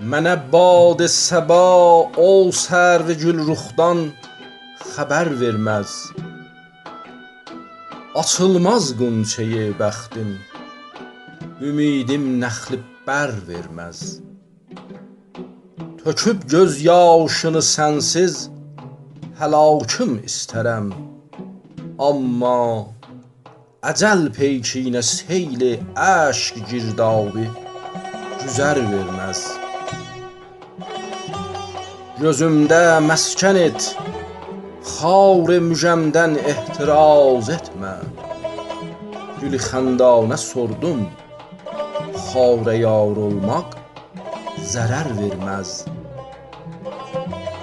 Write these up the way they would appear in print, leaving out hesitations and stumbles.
Mənə bad səba ol sərv gülruxdan xəbər verməz. Açılmaz qunçəyi bəxtim, ümidim nəxli bər verməz. Töküb göz yaşını sənsiz həlakım istərəm, amma əcəl peykinə seyli əşq girdabı güzər verməz. Gözümdə məskən et, xar-ı müjəmdən ehtiraz etmə. Gül-i xəndanə sordum, xar-ı yar olmaq zərər verməz.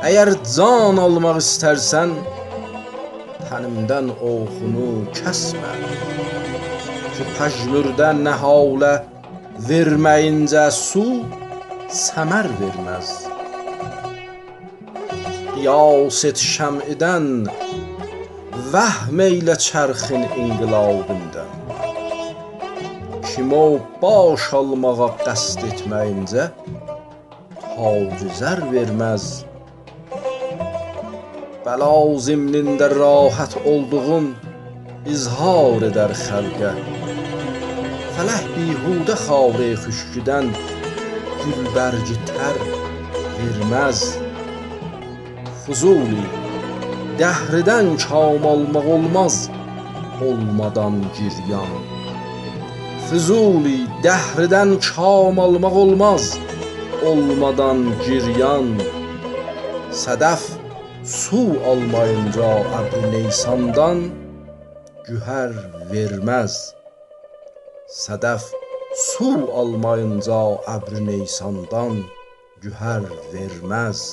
Əgər can almaq istərsən, tənimdən oxunu kəsmə. Ki pəjmürdə nəhalə verməyincə su səmər verməz. Qiyas et şəm'idən, vəhm eylə çərxin inqilabından. Kim o baş almağa qəsd etməyincə tac zər verməz. Bəla zimnində rahat olduğun izhar edər xəlqə. Fələh bihudə xarı xüşküdən gülbərgi tər verməz. Fuzuli, dəhrdən kam almaq olmaz, olmadan giryan. Fuzuli, dəhrdən kam almaq olmaz, olmadan giryan. Sədəf su almayınca əbr-i neysandan gühər verməz. Sədəf su almayınca əbr-i neysandan gühər verməz.